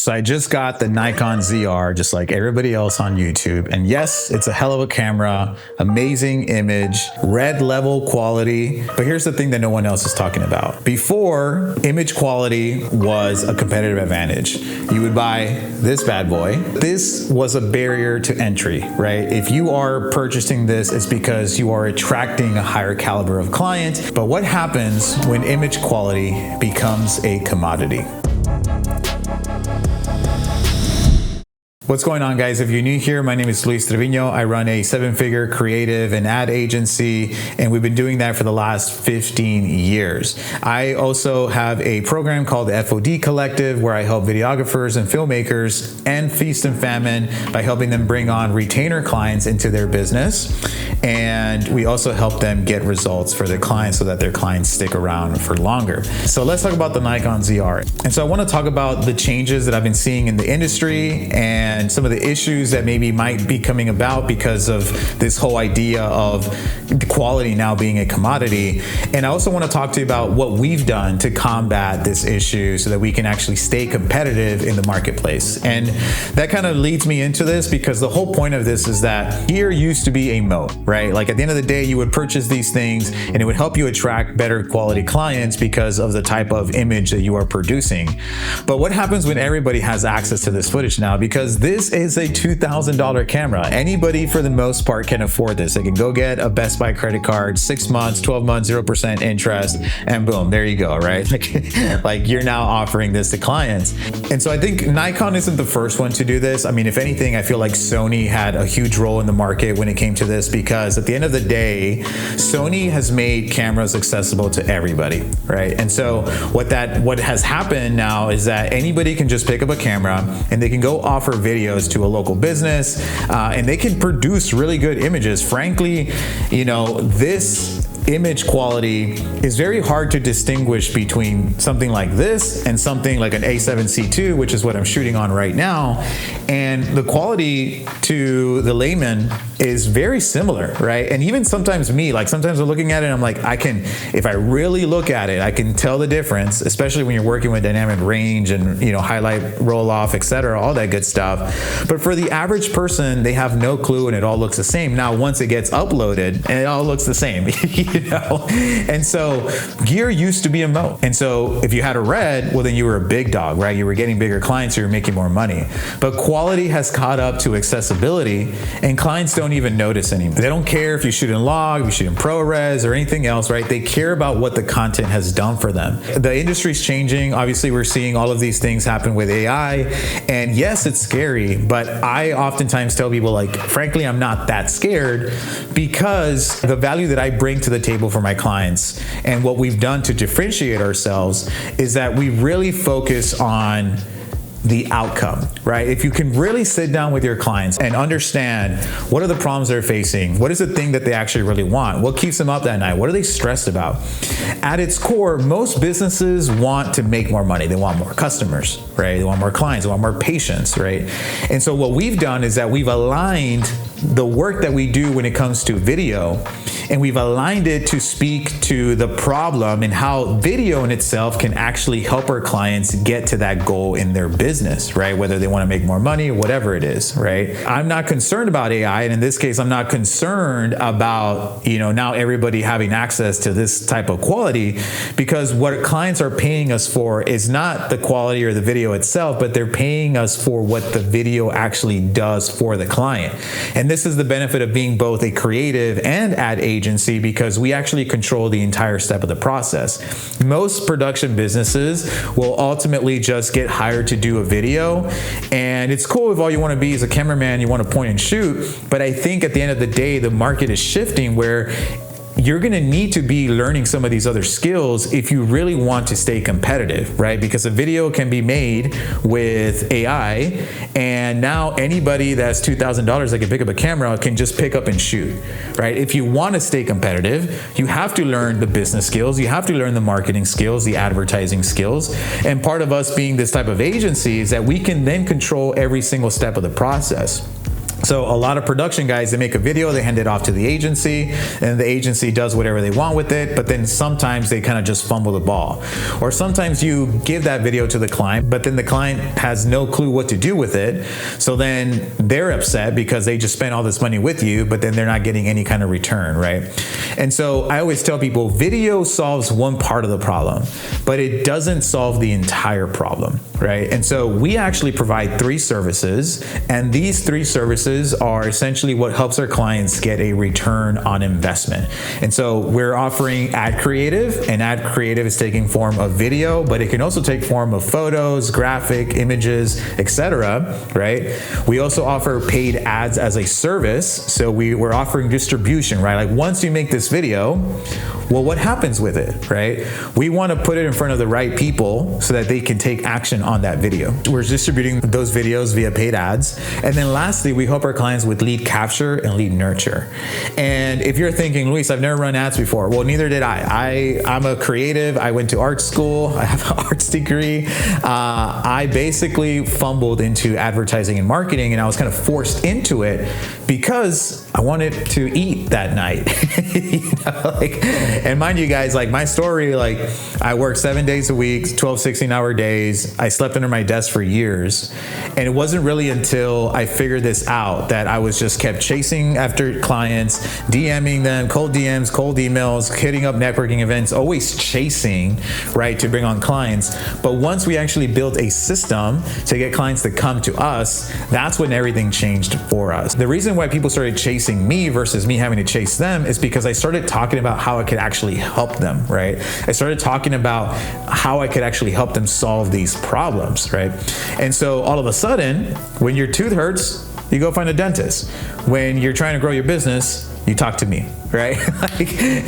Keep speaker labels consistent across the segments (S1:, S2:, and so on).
S1: So I just got the Nikon ZR, just like everybody else on YouTube. And yes, it's a hell of a camera, amazing image, red level quality. But here's the thing that no one else is talking about. Before, image quality was a competitive advantage. You would buy this bad boy. This was a barrier to entry, right? If you are purchasing this, it's because you are attracting a higher caliber of client. But what happens when image quality becomes a commodity? What's going on, guys? If you're new here, my name is Luis Trevino. I run a 7-figure creative and ad agency, and we've been doing that for the last 15 years. I also have a program called the FOD Collective, where I help videographers and filmmakers end feast and famine by helping them bring on retainer clients into their business. And we also help them get results for their clients so that their clients stick around for longer. So let's talk about the Nikon ZR. And so I want to talk about the changes that I've been seeing in the industry and some of the issues that maybe might be coming about because of this whole idea of the quality now being a commodity. And I also want to talk to you about what we've done to combat this issue so that we can actually stay competitive in the marketplace. And that kind of leads me into this because the whole point of this is that gear used to be a moat, right? Like at the end of the day, you would purchase these things and it would help you attract better quality clients because of the type of image that you are producing. But what happens when everybody has access to this footage now? Because this is a $2,000 camera. Anybody for the most part can afford this. They can go get a Best Buy credit card, 6 months, 12 months, 0% interest, and boom, there you go, right? Like you're now offering this to clients. And so I think Nikon isn't the first one to do this. I mean, if anything, I feel like Sony had a huge role in the market when it came to this because at the end of the day, Sony has made cameras accessible to everybody, right? And so what has happened now is that anybody can just pick up a camera and they can go offer videos to a local business and they can produce really good images. Frankly, you know, this image quality is very hard to distinguish between something like this and something like an A7C II, which is what I'm shooting on right now. And the quality to the layman is very similar, right? And even sometimes sometimes I'm looking at it and I'm like, if I really look at it, I can tell the difference, especially when you're working with dynamic range and, you know, highlight, roll off, etc., all that good stuff. But for the average person, they have no clue and it all looks the same. Now, once it gets uploaded, and it all looks the same, you know? And so gear used to be a moat. And so if you had a red, well, then you were a big dog, right? You were getting bigger clients, you were making more money. But quality has caught up to accessibility and clients don't even notice anymore. They don't care if you shoot in log, if you shoot in ProRes or anything else, right? They care about what the content has done for them. The industry's changing. Obviously, we're seeing all of these things happen with AI. And yes, it's scary, but I oftentimes tell people, like, frankly, I'm not that scared because the value that I bring to the table for my clients and what we've done to differentiate ourselves is that we really focus on the outcome, right? If you can really sit down with your clients and understand what are the problems they're facing, what is the thing that they actually really want, what keeps them up that night, what are they stressed about? At its core, most businesses want to make more money. They want more customers, right? They want more clients, they want more patients, right? And so what we've done is that we've aligned the work that we do when it comes to video, and we've aligned it to speak to the problem and how video in itself can actually help our clients get to that goal in their business, right? Whether they want to make more money or whatever it is, right? I'm not concerned about AI, and in this case, I'm not concerned about, you know, now everybody having access to this type of quality, because what clients are paying us for is not the quality or the video itself, but they're paying us for what the video actually does for the client. And this is the benefit of being both a creative and ad agency because we actually control the entire step of the process. Most production businesses will ultimately just get hired to do a video, and it's cool if all you want to be is a cameraman, you want to point and shoot, but I think at the end of the day, the market is shifting where you're going to need to be learning some of these other skills if you really want to stay competitive, right? Because a video can be made with AI, and now anybody that's $2,000 that can pick up a camera can just pick up and shoot, right? If you want to stay competitive, you have to learn the business skills, you have to learn the marketing skills, the advertising skills. And part of us being this type of agency is that we can then control every single step of the process. So a lot of production guys, they make a video, they hand it off to the agency, and the agency does whatever they want with it, but then sometimes they kind of just fumble the ball. Or sometimes you give that video to the client, but then the client has no clue what to do with it. So then they're upset because they just spent all this money with you, but then they're not getting any kind of return, right? And so I always tell people, video solves one part of the problem, but it doesn't solve the entire problem, right? And so we actually provide 3 services, and these 3 services are essentially what helps our clients get a return on investment. And so we're offering ad creative, and ad creative is taking form of video, but it can also take form of photos, graphic, images, etc., right? We also offer paid ads as a service. So we're offering distribution, right? Like once you make this video, well, what happens with it, right? We want to put it in front of the right people so that they can take action on that video. We're distributing those videos via paid ads. And then lastly, we help our clients with lead capture and lead nurture. And if you're thinking, Luis, I've never run ads before. Well, neither did I. I'm a creative. I went to art school. I have an arts degree. I basically fumbled into advertising and marketing, and I was kind of forced into it because I wanted to eat that night. And mind you guys, like my story, like I worked 7 days a week, 12, 16-hour days. I slept under my desk for years. And it wasn't really until I figured this out that I was just kept chasing after clients, DMing them, cold DMs, cold emails, hitting up networking events, always chasing, right, to bring on clients. But once we actually built a system to get clients to come to us, that's when everything changed for us. The reason why people started chasing me versus me having to chase them is because I started talking about how I could actually help them, right? I started talking about how I could actually help them solve these problems, right? And so all of a sudden, when your tooth hurts, you go find a dentist. When you're trying to grow your business, you talk to me, right?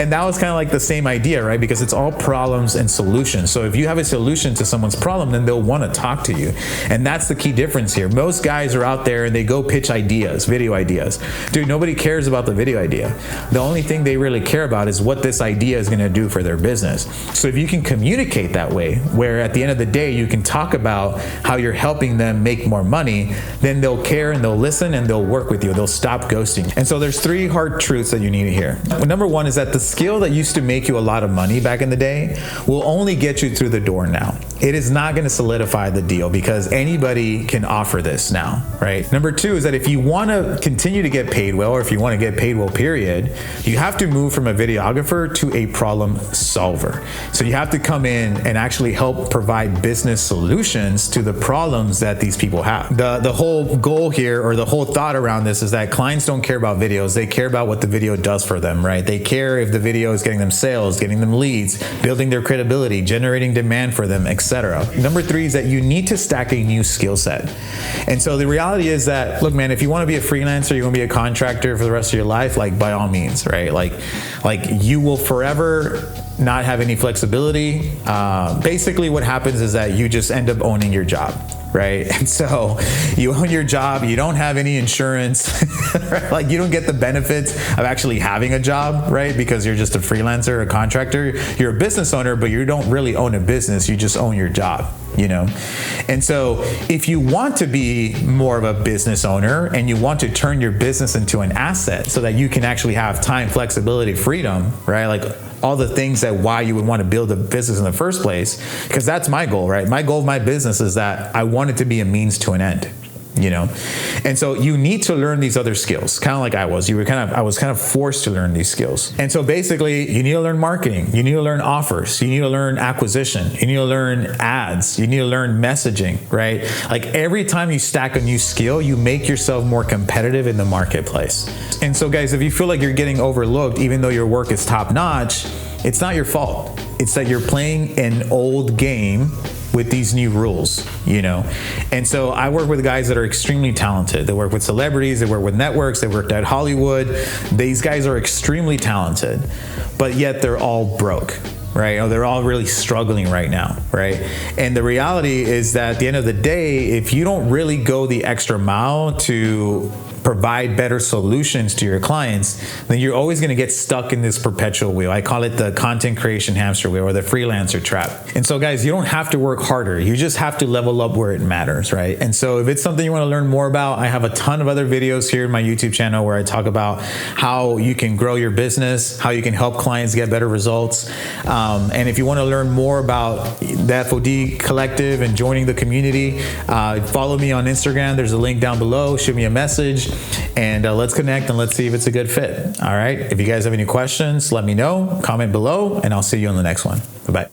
S1: And that was kind of like the same idea, right? Because it's all problems and solutions. So if you have a solution to someone's problem, then they'll want to talk to you. And that's the key difference here. Most guys are out there and they go pitch ideas, video ideas. Dude, nobody cares about the video idea. The only thing they really care about is what this idea is going to do for their business. So if you can communicate that way, where at the end of the day, you can talk about how you're helping them make more money, then they'll care and they'll listen and they'll work with you. They'll stop ghosting. And so there's 3 hard truths that you need to hear. Number 1 is that the skill that used to make you a lot of money back in the day will only get you through the door now. It is not going to solidify the deal because anybody can offer this now, right? Number 2 is that if you want to continue to get paid well, or if you want to get paid well, period, you have to move from a videographer to a problem solver. So you have to come in and actually help provide business solutions to the problems that these people have. The whole goal here, or the whole thought around this, is that clients don't care about videos. They care about what the video does for them, right? They care if the video is getting them sales, getting them leads, building their credibility, generating demand for them, etc. Number 3 is that you need to stack a new skill set. And so the reality is that, look, man, if you want to be a freelancer, you want to be a contractor for the rest of your life, like by all means, right? Like you will forever not have any flexibility. Basically what happens is that you just end up owning your job, right? And so you own your job, you don't have any insurance, right? Like you don't get the benefits of actually having a job, right? Because you're just a freelancer, a contractor. You're a business owner, but you don't really own a business, you just own your job, you know? And so if you want to be more of a business owner and you want to turn your business into an asset so that you can actually have time, flexibility, freedom, right? Like all the things that why you would want to build a business in the first place, because that's my goal, right? My goal of my business is that I want it to be a means to an end, you know? And so you need to learn these other skills, kind of like I was. I was kind of forced to learn these skills. And so basically you need to learn marketing, you need to learn offers, you need to learn acquisition, you need to learn ads, you need to learn messaging, right? Like every time you stack a new skill, you make yourself more competitive in the marketplace. And so guys, if you feel like you're getting overlooked, even though your work is top notch, it's not your fault. It's that you're playing an old game with these new rules, you know? And so I work with guys that are extremely talented. They work with celebrities, they work with networks, they worked at Hollywood. These guys are extremely talented, but yet they're all broke, right? Or they're all really struggling right now, right? And the reality is that at the end of the day, if you don't really go the extra mile to provide better solutions to your clients, then you're always going to get stuck in this perpetual wheel. I call it the content creation hamster wheel or the freelancer trap. And so guys, you don't have to work harder. You just have to level up where it matters, right? And so if it's something you want to learn more about, I have a ton of other videos here in my YouTube channel where I talk about how you can grow your business, how you can help clients get better results. And if you want to learn more about the FOD collective and joining the community, follow me on Instagram. There's a link down below. Shoot me a message and let's connect and let's see if it's a good fit. All right. If you guys have any questions, let me know, comment below, and I'll see you on the next one. Bye-bye.